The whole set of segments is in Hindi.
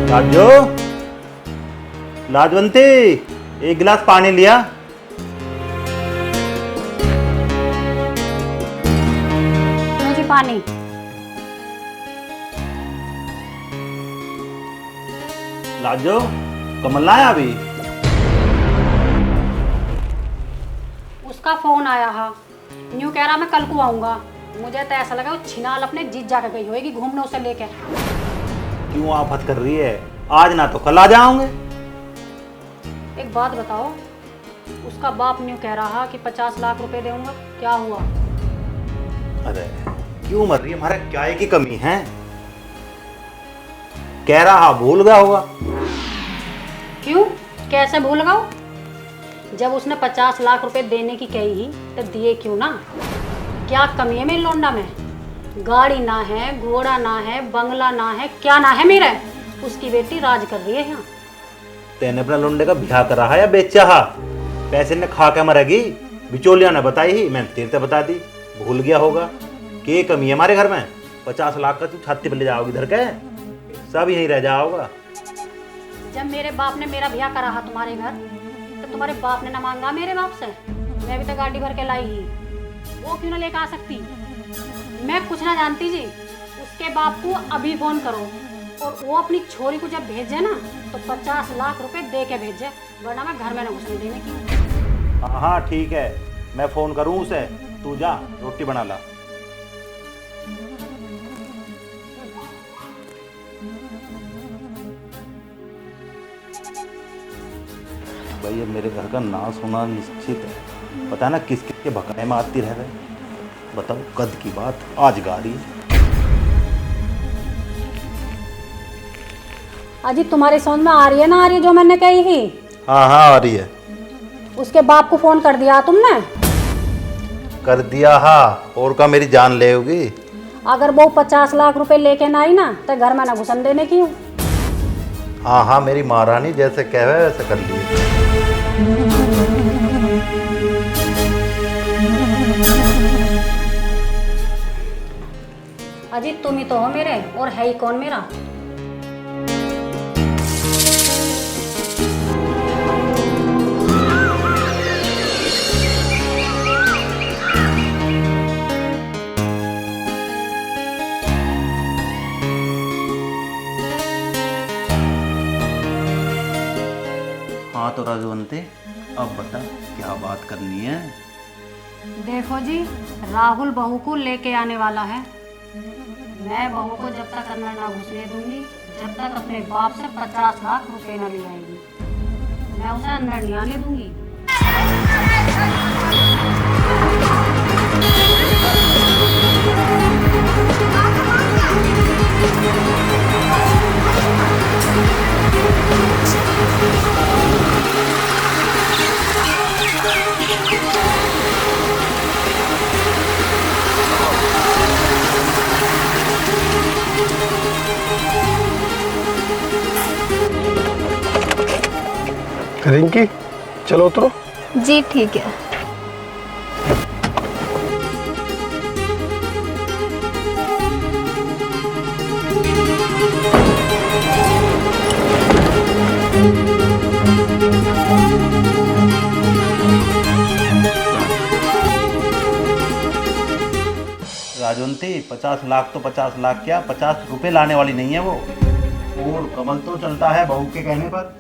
राजू, लाजवंती, एक गिलास पानी लिया। मुझे पानी। लाजो, कमल ना आया अभी? उसका फोन आया हा, न्यू कह रहा मैं कल को आऊंगा। मुझे तो ऐसा लगा वो छिनाल अपने जीत जाकर गई होगी घूमने उसे लेके। क्यों आफत कर रही है? आज ना तो कल आ जाओगे। एक बात बताओ, उसका बाप न्यू कह रहा कि 50 लाख रुपए दूंगा, क्या हुआ? अरे क्यों मर रही है? हमारे क्या की कमी है? कह रहा भूल गया होगा। क्यों, कैसे भूल गया? जब उसने 50 लाख रुपए देने की कही ही तो दिए क्यों ना? क्या कमी है मेरी लौंडा में? गाड़ी ना है, घोड़ा ना है, बंगला ना है, क्या ना है मेरा? उसकी बेटी राज कर रही है यहाँ। तेने अपना लुंडे का ब्याह करा है या बेचा है? पैसे ने खा के मरेगी? बिचौलिया ने बताई ही, मैंने तेरे से बता दी। भूल गया होगा। क्या कमी है हमारे घर में? 50 लाख का तू छाती पर ले जाओगी धर के, सब यहीं रह जाओगा। जब मेरे बाप ने मेरा ब्याह करा है तुम्हारे घर, तो तुम्हारे बाप ने ना मांगा मेरे बाप से? मैं भी तो गाड़ी भर के लाई ही, वो क्यों ना लेकर आ सकती? मैं कुछ ना जानती जी। उसके बाप को अभी फोन करो और वो अपनी छोरी को जब भेजे ना तो 50 लाख रुपए दे के भेजे, वरना मैं घर में ना घुसने देने की। हाँ हाँ ठीक है, मैं फोन करूँ उसे। तू जा रोटी बना ला। भाई ये मेरे घर का नाश होना निश्चित है। पता है ना किस किस के भकाए में आती रह गए। बताओ, कद की बात आज गा रही है। अजी तुम्हारी समझ में आ रही है ना? आ रही है जो मैंने कही ही? हाँ हाँ आ रही है। उसके बाप को फोन कर दिया तुमने? कर दिया हाँ, और का मेरी जान ले होगी। अगर वो 50 लाख रुपए लेके ना आई ना तो घर में ना घुसन देने की हूँ। हाँ हाँ मेरी महारानी जैसे कहे वैसे कर लिए। अजी तुम ही तो हो मेरे, और है ही कौन मेरा? हाँ तो राजवंती, अब बता क्या बात करनी है? देखो जी, राहुल बहू को लेके आने वाला है। मैं बहू को जब तक अंदर ना घुसने दूंगी, जब तक अपने बाप से 50 लाख रुपए ना ले आएगी, मैं उसे अंदर नहीं आने दूंगी। रिंकी चलो उतरो। जी ठीक है। राजवंती 50 लाख तो 50 लाख क्या, 50 रुपए लाने वाली नहीं है वो। और कमल तो चलता है बहू के कहने पर।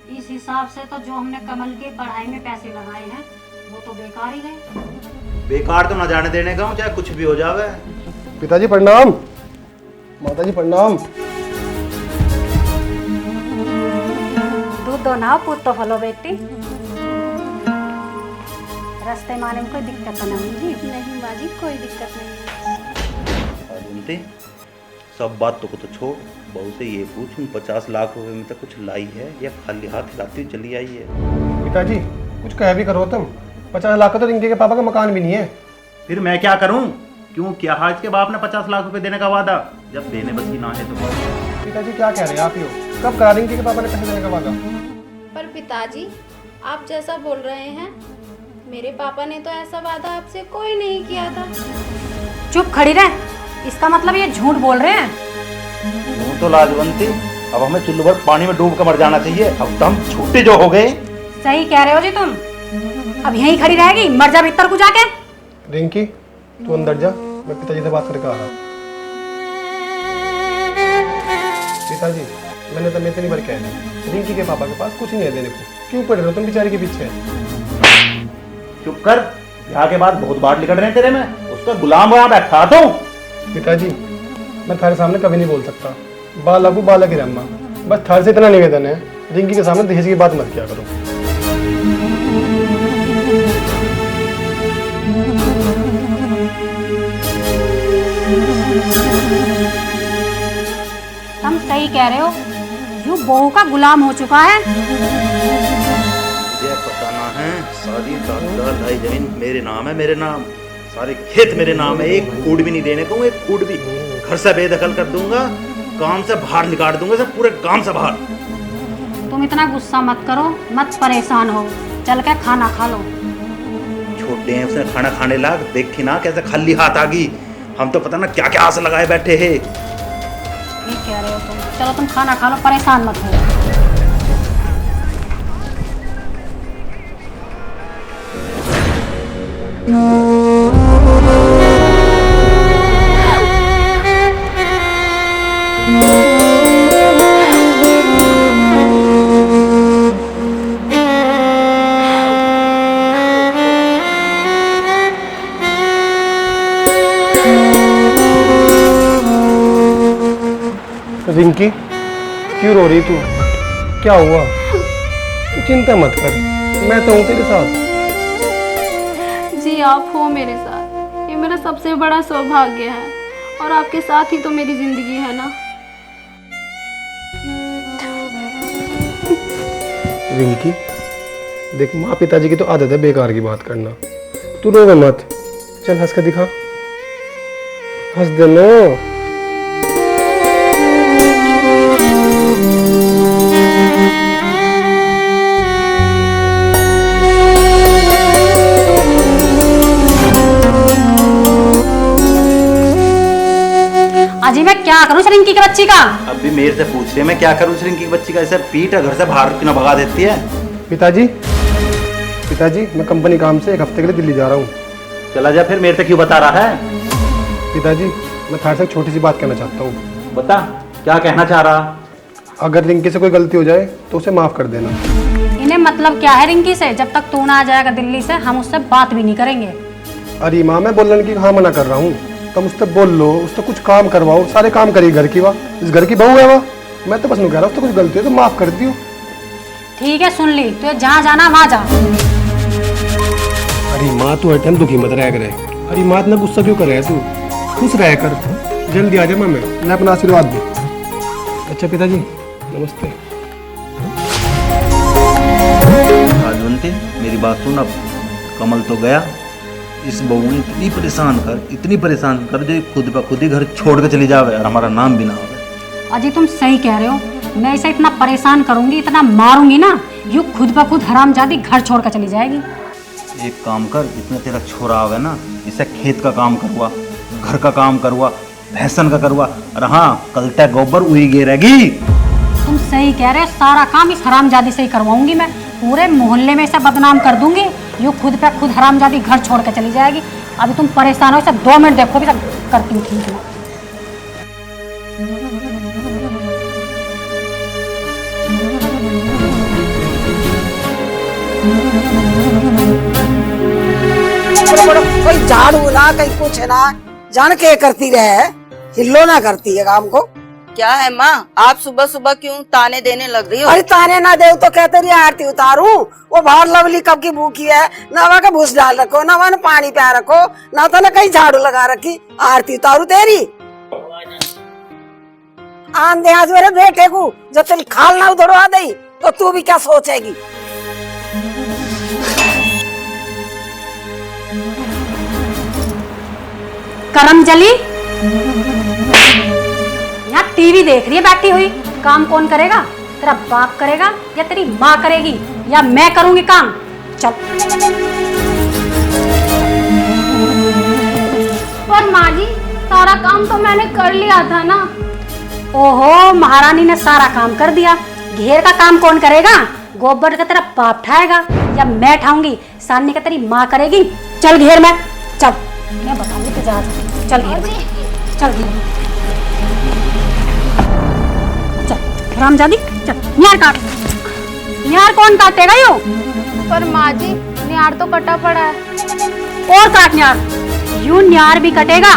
इस हिसाब से तो जो हमने कमल की पढ़ाई में पैसे लगाए हैं वो तो बेकार ही गए। बेकार तो ना जाने देने का हूँ, चाहे कुछ भी हो जावे। पिताजी प्रणाम, माताजी प्रणाम। दूध दो ना पुत तो फलो बेटी। रास्ते में आने में कोई दिक्कत ना होगी? नहीं बाजी, कोई दिक्कत नहीं है। राजवंती सब बात तो को तो छोड़, बहू से ये पूछ 50 लाख रुपए में तो कुछ लाई है या खाली हाथ हिलाती हुई चली आई है? पिताजी कुछ कह भी करो तुम, 50 लाख का तो रिंकी के पापा का मकान भी नहीं है। फिर मैं क्या करूं? क्यों किया है इसके बाप ने 50 लाख रुपए देने का वादा? जब देने बस ही ना है तो। पिताजी क्या कह रहे हैं आप ही हो? कब करा रिंकी के पापा ने पैसे देने का वादा? पर पिताजी आप जैसा बोल रहे हैं, मेरे पापा ने तो ऐसा वादा आपसे कोई नहीं किया था। चुप खड़ी रह, इसका मतलब ये झूठ बोल रहे हैं। तू तो लाजवंती अब हमें चुल्लू भर पानी में डूब कर मर जाना चाहिए। अब तो हम छूटे जो हो गए। सही कह रहे हो जी तुम। अब यहीं खड़ी रहेगी, मर जा भीतर को जाके। रिंकी तू अंदर जा, मैं पिताजी से बात करके आ रहा हूँ। पिताजी मैंने तो इतनी बार कह दी, रिंकी के पापा के पास कुछ नहीं है देने को, क्यों पड़ रहे हो तुम बेचारी के पीछे? चुप कर, ब्याह के बाद बहुत बात निकल रहे हैं तेरे में, उसका गुलाम वहां बैठा दो। पिताजी मैं थारे सामने कभी नहीं बोल सकता, बालक बालक ही रहमा, बस थारे से इतना निवेदन है, रिंकी के सामने दहेज की बात मत किया करो। तुम सही कह रहे हो, यू बहू का गुलाम हो चुका है। मुझे बताना है, सारी लाई जमीन मेरे नाम है, मेरे नाम, सारे खेत मेरे नाम है, एक फूट भी नहीं देने को, एक फूट भी। घर से बेदखल कर दूंगा, काम से बाहर निकाल दूंगा, सब पूरे काम से बाहर। तुम इतना गुस्सा मत करो, मत परेशान हो, चल के खाना खा लो। छोटे हैं उसने खाना खाने लाग, देखी ना कैसे खाली हाथ आ गई। हम तो पता ना क्या क्या आस लगाए बैठे हैं। ठीक कह रहे हो तुम, चलो तुम खाना खा लो, परेशान मत हो। रिंकी क्यों रो रही तू? क्या हुआ? तू चिंता मत कर, मैं तो हूँ तेरे साथ। जी आप हो मेरे साथ, ये मेरा सबसे बड़ा सौभाग्य है, और आपके साथ ही तो मेरी जिंदगी है ना। रिंकी देख, माँ पिताजी की तो आदत है बेकार की बात करना, तू रोवे मत, चल हंस कर दिखा, हंस दे नो। अजी मैं क्या करूं रिंकी के बच्ची का? अब भी मेरे से पूछ रहे मैं क्या करूं रिंकी की बच्ची का? ऐसे पीट घर से बाहर क्यों ना भगा देती है? पिताजी पिताजी मैं कंपनी काम से 1 हफ्ते के लिए दिल्ली जा रहा हूँ। चला जा, फिर मेरे से क्यों बता रहा है? पिताजी मैं थारे से एक छोटी सी बात कहना चाहता हूँ। बता, क्या कहना चाह रहा? अगर रिंकी से कोई गलती हो जाए तो उसे माफ कर देना। इन्हें मतलब क्या है रिंकी से? जब तक तू ना आ जाएगा दिल्ली से, हम उससे बात भी नहीं करेंगे। अरे माँ मैं बोलने की हाँ मना कर रहा हूँ, तुम उससे बोल लो, उससे कुछ काम करवाओ, सारे काम करिए घर की, वाह इस घर की बहू है वाह। मैं तो बस नहीं कह रहा, उससे कुछ गलती है तो माफ कर दियो। ठीक है सुन ली, तो जहाँ जाना वहाँ जा। अरे माँ तू हर टाइम दुखी मत रह करे। अरे माँ इतना गुस्सा क्यों कर रहा है तू? खुश रह कर, जल्दी आ जा माँ, मैं अपना आशीर्वाद दे। अच्छा पिताजी नमस्ते। राजवंती मेरी बात सुन, अब कमल तो गया, इस बहू ने इतनी परेशान कर जो खुद ब खुद ही घर छोड़ के चली जावे और हमारा नाम भी ना हो। अजी तुम सही कह रहे हो, मैं इसे इतना परेशान करूंगी, इतना मारूंगी ना, यू खुद ब खुद हरामजादी घर छोड़ कर चली जाएगी। एक काम कर, जितना तेरा छोरा होगा ना, इसे खेत का काम करवा, घर का काम करवा, भैंसन का करवा, और हाँ कल तक गोबर उही गिरेगी। तुम सही कह रहे हो, सारा काम इस हरामजादी से ही करवाऊंगी मैं, पूरे मोहल्ले में इसे बदनाम कर दूंगी, यू खुद पे खुद हरामजादी घर छोड़ के चली जाएगी। अभी तुम परेशान हो, सब 2 मिनट देखो, भी सब करती हूँ ठीक है। कोई झाड़ू ना कहीं कुछ ना, जान के करती रहे, हिल्लो ना करती है काम को। क्या है माँ, आप सुबह सुबह क्यों ताने देने लग रही हो? अरे ताने ना दे तो कहते रही आरती उतारू, वो बाहर लवली कब की भूखी है, ना वहाँ का भूस डाल रखो, ना वहाँ पानी पिया रखो, ना तो ना कहीं झाड़ू लगा रखी, आरती उतारू तेरी। आन दे आज मेरे बेटे को, जब तेरी खाल ना उधड़वा दई तो तू भी क्या सोचेगी? करमजली यहाँ टीवी देख रही है बैठी हुई, काम कौन करेगा? तेरा बाप करेगा या तेरी माँ करेगी या मैं करूंगी काम? चल। पर माँ जी सारा काम तो मैंने कर लिया था ना। ओहो, महारानी ने सारा काम कर दिया। घेर का काम कौन करेगा? गोबर का तेरा बाप ठाएगा या मैं ठाऊंगी? सानी का तेरी माँ करेगी। चल घेर में, चल, मैं बताऊंगी तुझे आज। चल घेर में, चल घेर में, चल रामजादी, चल। न्यार काट, न्यार कौन काटेगा यो? पर माँ जी न्यार तो कटा पड़ा है। और काट न्यार, यूं न्यार भी कटेगा।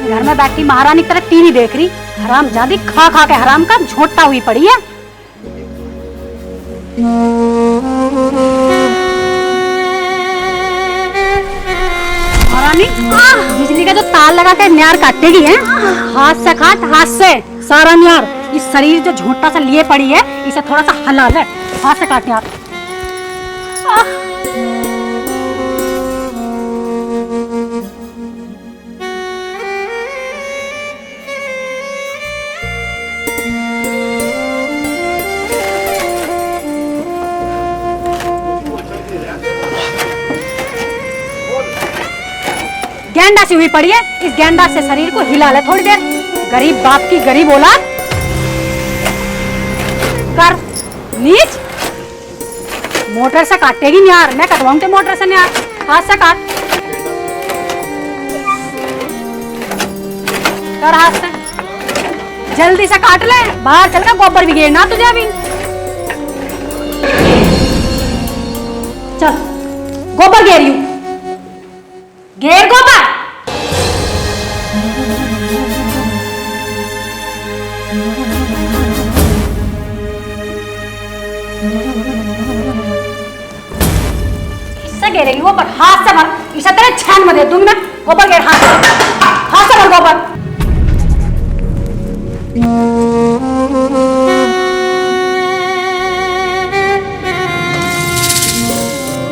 घर में बैठी महारानी की तरह टीवी देख रही, हरामजादी खा खा के हराम का झोटा हुई पड़ी है। महारानी बिजली का जो तार लगा के न्यार काटेगी है, हाथ से काट, हाथ से सारा न्यार। इस शरीर जो झोटा सा लिए पड़ी है, इसे थोड़ा सा हला ले, हाथ से काट न्यार। गेंडा सी हुई पड़ी है, इस गेंडा से शरीर को हिला ले थोड़ी देर। गरीब बाप की गरीब औलाद, कर नीच। मोटर से काटेगी न्यार, मैं कटवाऊंगी मोटर से न्यार। हाथ से काट, कर हाथ से, जल्दी से काट ले। बाहर चल के गोबर भी घेरना तुझे अभी। चल गोबर घेर यू, घेर गोबर। इससे घेरेगी गोबर, हाथ से भर। इसे तेरे छान में दे दूंगी मैं। गोबर घेर, हाथ से भर गोबर।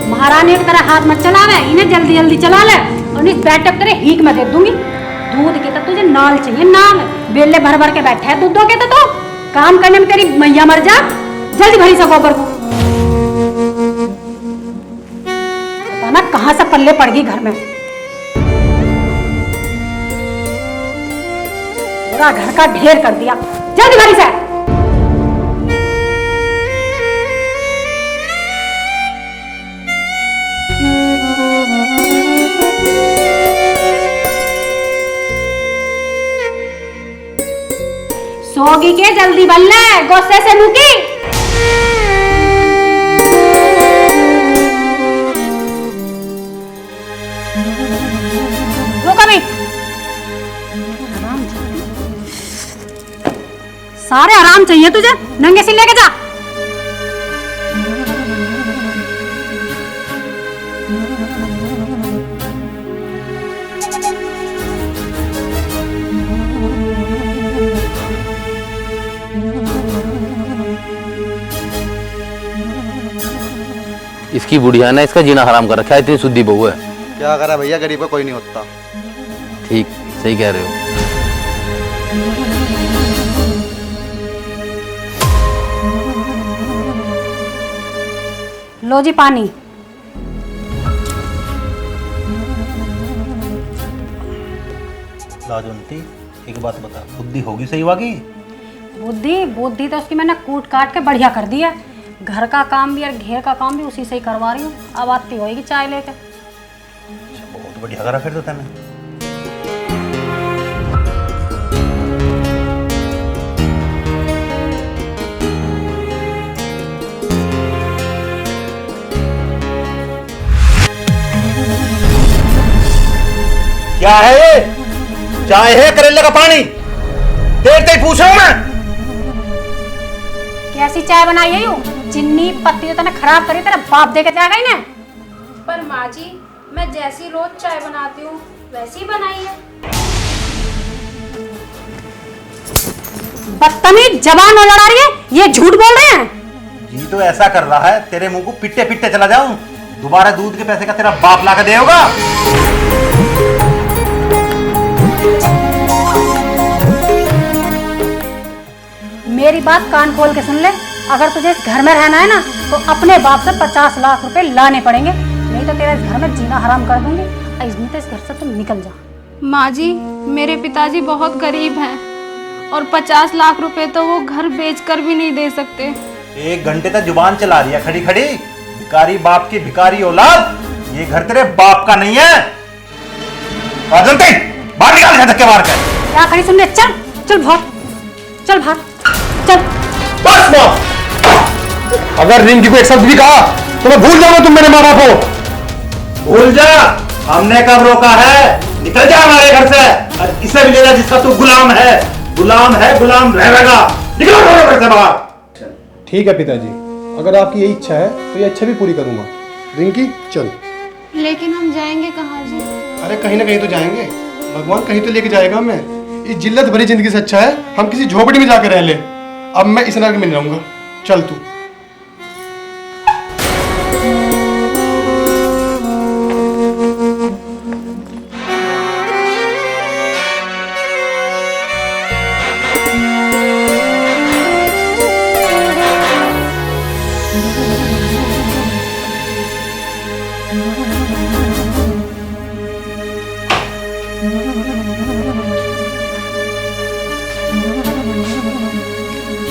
महारानी की तरह हाथ मत चलावे, इन्हें जल्दी जल्दी चला ले। और इस बैठक तेरे हीक में दे दूंगी। दूध के तो तुझे नाल चाहिए, नाल। बेले भर भर के बैठे है दूधों के तो काम करने में तेरी मैया मर जा। जल्दी भरी सा गोबर को। पता ना कहां से पल्ले पड़ गई घर में। पूरा घर का ढेर कर दिया। जल्दी भरी से। सोगी के जल्दी बन ले, गुस्से से मुकी। रुक अभी। सारे आराम चाहिए तुझे, नंगे से लेके जा। इसकी बुढ़िया ने इसका जीना हराम कर रखा है, इतनी शुद्धि बहू है। क्या करा भैया, गरीब का कोई नहीं होता। ठीक, सही कह रहे हो। लो जी पानी। लाजवंती, एक बात बता, बुद्धि होगी सही वाकी? बुद्धि बुद्धि तो उसकी मैंने कूट काट के बढ़िया कर दी है। घर का काम भी और घेर का काम भी उसी से ही करवा रही हूँ। अब आती होगी चाय लेके। बहुत बढ़िया करा फिर तो तैने। क्या है ये? चाय है, करेले का पानी? देखते ही पूछ रहा हूं मैं। कैसी चाय बनाई है यूं? चीनी पत्ती तो तूने खराब करी, तेरा बाप दे के जाएगा इन्हें। पर माँ जी मैं जैसी रोज चाय बनाती हूँ वैसी बनाई है। बदतमीज, जबान और लड़ा रही है, ये झूठ बोल रहे हैं। जी तो ऐसा कर रहा है, तेरे मुंह को पिट्टे पिट्टे चला जाऊं। दोबारा दूध के पैसे का तेरा बाप ला के देगा। मेरी बात कान खोल के सुन ले। अगर तुझे इस घर में रहना है ना, तो अपने बाप से 50 लाख रुपए लाने पड़ेंगे, नहीं तो तेरा इस घर में जीना हराम कर दूंगी। नहीं तो इस घर से तुम निकल जा। माँ जी मेरे पिताजी बहुत गरीब हैं और 50 लाख रुपए तो वो घर बेचकर भी नहीं दे सकते। 1 घंटे तक जुबान चला रही है खड़ी खड़ी। भिखारी बाप की भिखारी औलाद, ये घर तेरे बाप का नहीं है। और जल्दी बाहर निकाल यहाँ धक्के मार कर। क्या खड़ी सुन रही? चल चल भाग, चल भाग, चल। बस माँ, अगर रिंकी को एक शब्द भी कहा तो मैं भूल जाऊंगा तुम मेरे माँ बाप हो। भूल जा, हमने कब रोका है? निकल जा हमारे घर से। और इसे भी ले जा जिसका तू गुलाम है, गुलाम है, गुलाम रहेगा। निकलो हमारे घर से बाहर। ठीक है पिताजी, अगर आपकी यही इच्छा है तो ये इच्छा भी पूरी करूंगा। रिंकी चल। लेकिन हम जाएंगे कहाँ जी? अरे कहीं ना कहीं तो जाएंगे, भगवान कहीं तो लेके जाएगा हमें। इस जिल्लत भरी जिंदगी से अच्छा है हम किसी झोपड़ी में जाकर रह ले। अब मैं इस नरक में नहीं रहूंगा, चल तू।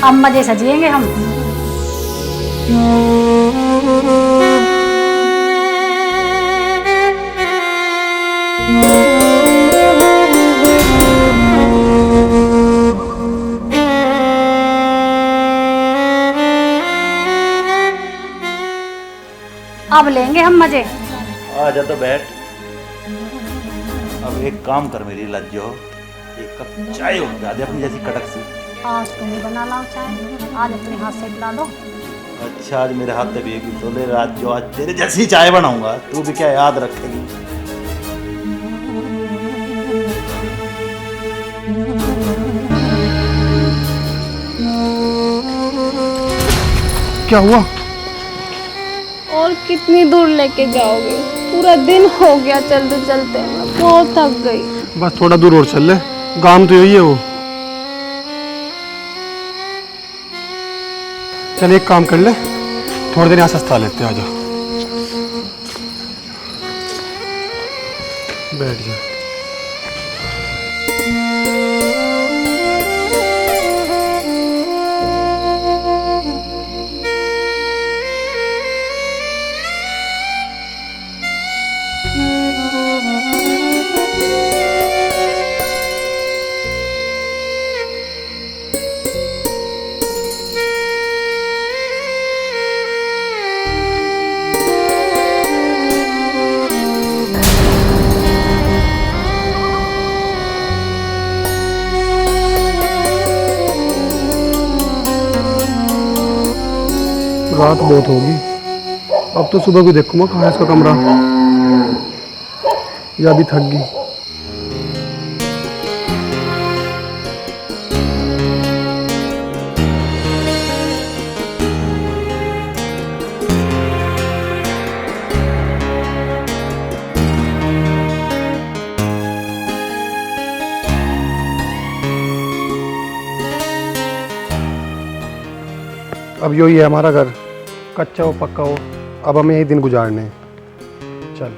अब मजे से जिएंगे हम। अब लेंगे हम मजे। आ जा तो बैठ। अब एक काम कर मेरी लज्जो, एक कप चाय उठा दे अपनी जैसी कड़क सी। आज तुम ही बना लाओ चाय, आज अपने हाथ से पिला दो। अच्छा, आज मेरे हाथ से बेबी तो ले रात जो आज तेरे जैसी चाय बनाऊंगा, तू भी क्या याद रखेगी। क्या हुआ? और कितनी दूर लेके जाओगे? पूरा दिन हो गया चलते चलते, मैं बहुत थक गई। बस थोड़ा दूर और चल ले, गांव तो यही है वो। चल एक काम कर ले, थोड़ी देर यहाँ सस्ता लेते, आ जा। बैठ जा। रात बहुत होगी, अब तो सुबह को देखूंगा कहाँ है इसका कमरा, या भी थक गई। अब यही है हमारा घर, कच्चा हो पक्का हो, अब हमें यही दिन गुजारने हैं। चल।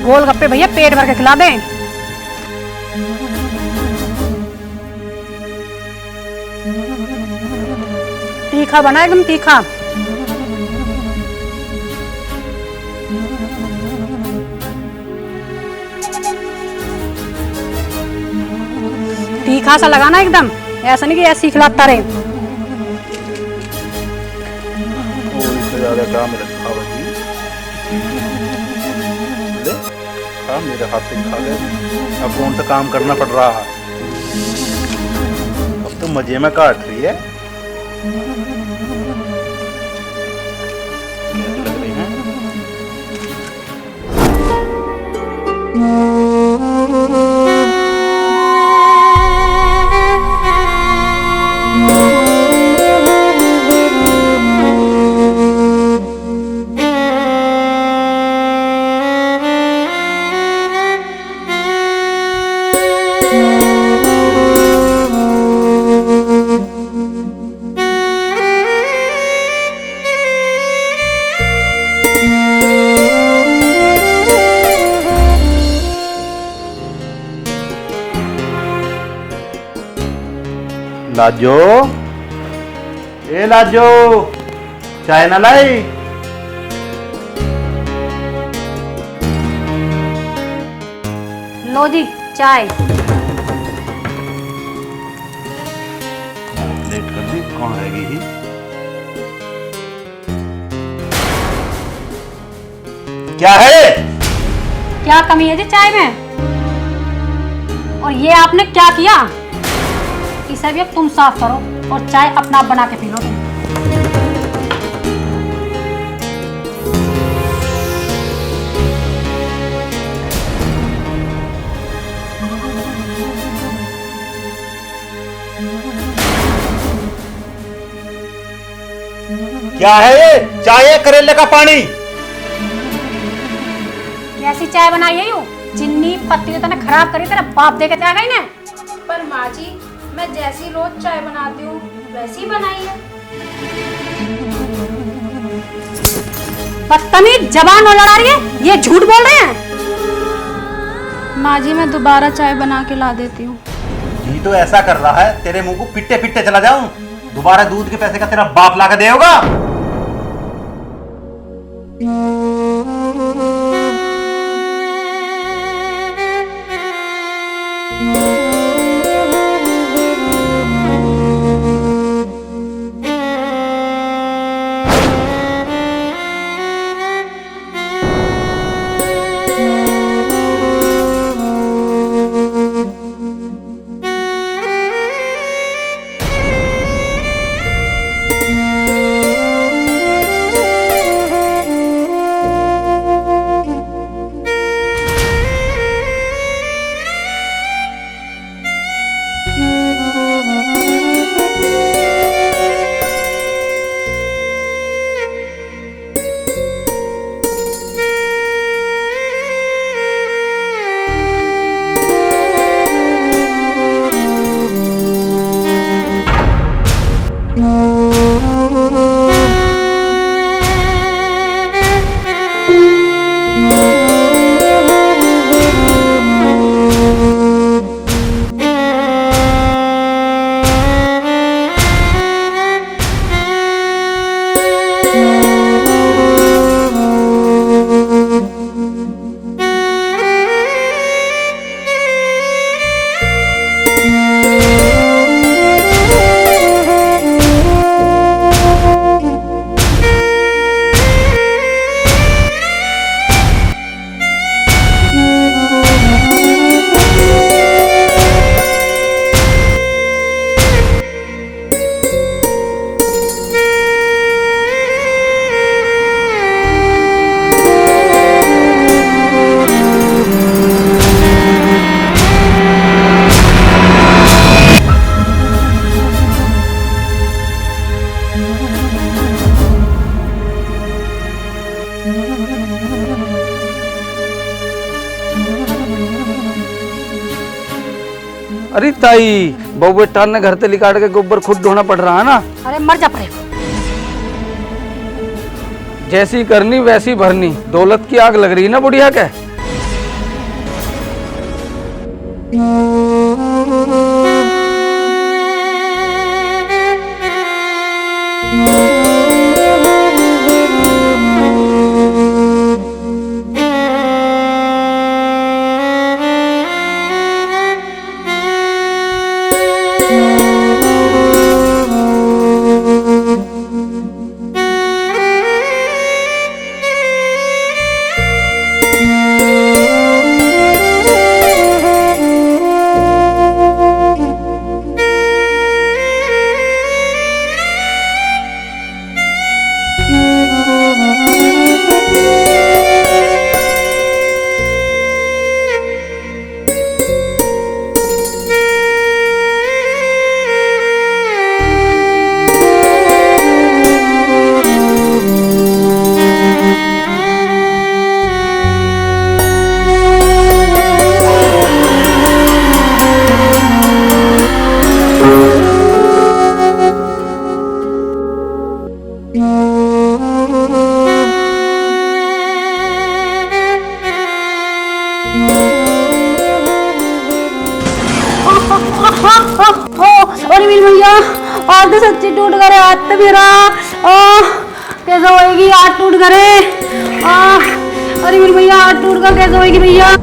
गोलगप्पे भैया पेट भर के खिला दें। तीखा बना एकदम तीखा। तीखा सा लगाना एकदम, ऐसा नहीं कि ऐसे ही खिलाता रहे। इससे ज्यादा काम रखा बची, मेरे हाथ से खा गए। अब कौन सा काम करना पड़ रहा है। अब तो मजे में काट रही है। कैसी लग रही है? लाजो, ए लाजो, चाय ना लाई? लो जी चाय। लेट कर दी, कौन रहेगी ही? क्या है? क्या कमी है जी चाय में? और ये आपने क्या किया? इसे भी अब तुम साफ करो और चाय अपना आप बना के पी लो तुम। क्या है ये? चाय है करेले का पानी? कैसी चाय बनाई है यूं? चीनी पत्ती तो तने खराब करी, तेरा बाप दे के गई ना। पर माँ जी, मैं जैसी रोज चाय बनाती हूँ वैसी बनाई है। बदतमीज, जबान न लड़ा रही है, ये झूठ बोल रहे हैं। माँ जी मैं दोबारा चाय बना के ला देती हूँ। जी तो ऐसा कर रहा है, तेरे मुंह को पिट्टे पिट्टे चला जाऊं। दोबारा दूध के पैसे का तेरा बाप ला के देगा। अरे ताई, बहू बेटा ने घर से निकाल के गोबर खुद ढोना पड़ रहा है ना। अरे मर जा पड़े। जैसी करनी वैसी भरनी, दौलत की आग लग रही है ना बुढ़िया के। अरे मेरी भैया हाथ तो सच्ची टूट गए, हाथ तो मेरा कैसे होएगी, हाथ टूट गए। अरे मेरी भैया हाथ टूट गया, कैसे होएगी भैया।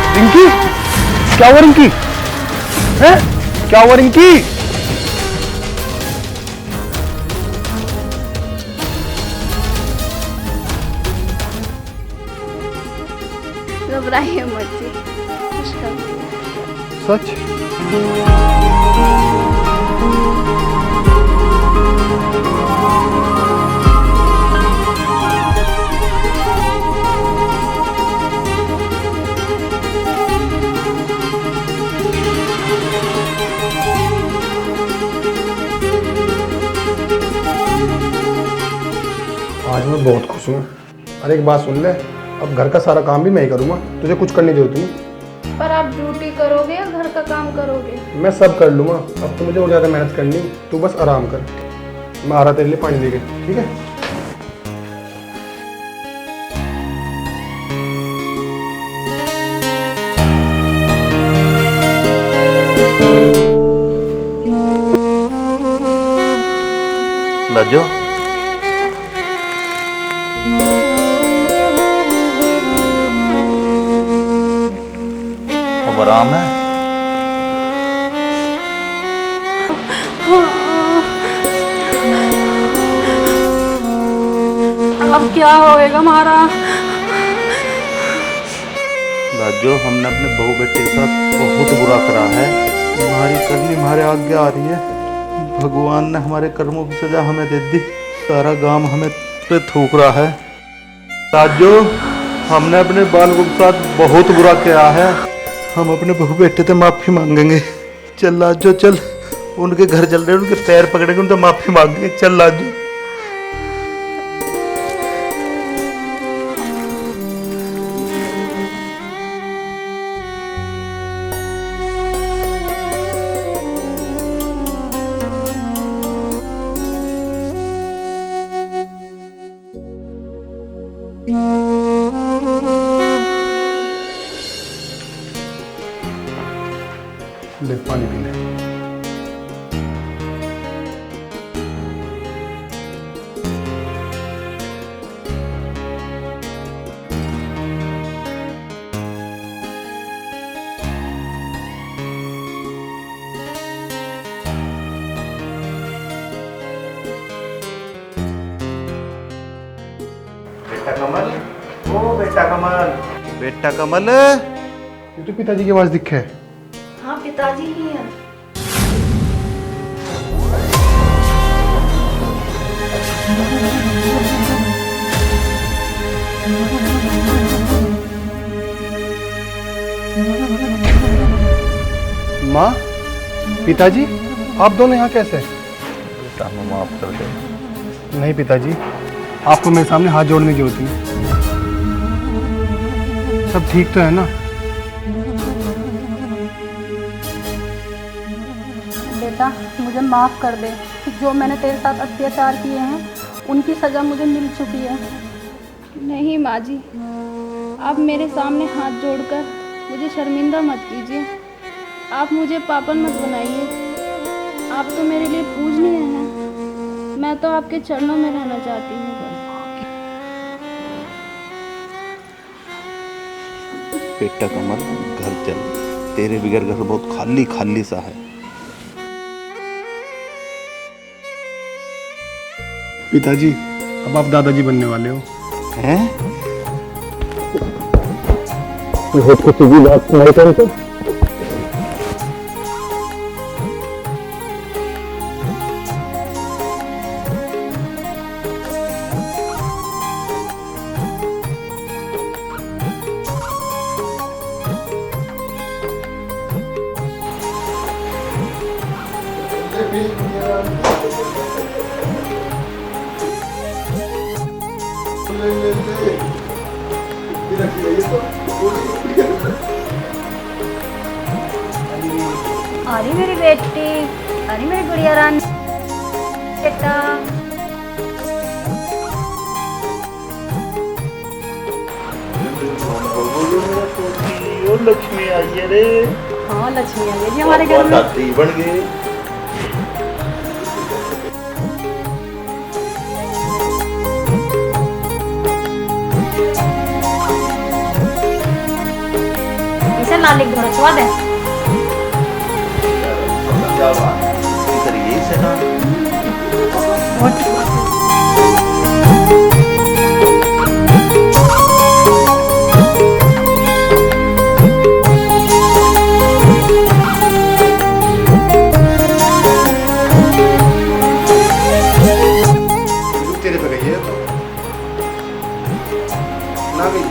रिंकी, क्या हुआ रिंकी? हैं? क्या हुआ रिंकी? घबराइए मत जी, कुछ कम नहीं। सच? आज मैं बहुत खुश हूँ। अरे एक बात सुन ले, अब घर का सारा काम भी मैं ही करूँगा, तुझे कुछ करने की जरूरत नहीं। पर आप ड्यूटी करोगे या घर का काम करोगे? मैं सब कर लूँगा, अब तो मुझे और ज़्यादा मेहनत करनी, तू बस आराम कर। मैं आ रहा तेरे लिए पानी लेके, ठीक है? लाजो अब आराम है? अब क्या होएगा हमारा। लाजो, हमने अपने बहू बेटे के साथ बहुत बुरा करा है। हमारी करनी हमारे आगे आ रही है। भगवान ने हमारे कर्मों की सजा हमें दे दी। सारा गांव हमें पे थूक रहा है। लाजो, हमने अपने बालकों के साथ बहुत बुरा किया है। हम अपने बहू बेटे से माफी मांगेंगे। चल लाजो चल, उनके घर चल रहे, उनके पैर पकड़ेंगे, उनसे माफी मांगेंगे। चल लाजो। ले पानी पी ले। बेटा कमल, ओ बेटा कमल, बेटा कमल। ये तो पिताजी की आवाज दिखे है। हाँ पिताजी ही हैं। माँ, पिताजी, आप दोनों यहाँ कैसे? बेटा हमें माफ कर दे। नहीं पिताजी, आपको मेरे सामने हाथ जोड़ने की होती है। सब ठीक तो है ना? बेटा मुझे माफ़ कर दे। जो मैंने तेरे साथ अत्याचार किए हैं उनकी सज़ा मुझे मिल चुकी है। नहीं माँ जी, आप मेरे सामने हाथ जोड़कर मुझे शर्मिंदा मत कीजिए। आप मुझे पापन मत बनाइए। आप तो मेरे लिए पूजनीय हैं। मैं तो आपके चरणों में रहना चाहती हूँ बस। बेटा कमल, घर चल। तेरे बगैर घर बहुत खाली खाली सा है। पिताजी, अब आप दादाजी बनने वाले हो। हैं? बहुत खुशी की बात सुनाई तुमको। अरे मेरी बेटी, अरे मेरी गुड़िया रानी बेटा। और लक्ष्मी आई है रे, हाँ लक्ष्मी आई है जी हमारे घर में। दादी बन गई। इसे लाल एक घोड़ा छुआ दे। क्या बात करिए इसे ना। तेरे पे गई है तो ना गई।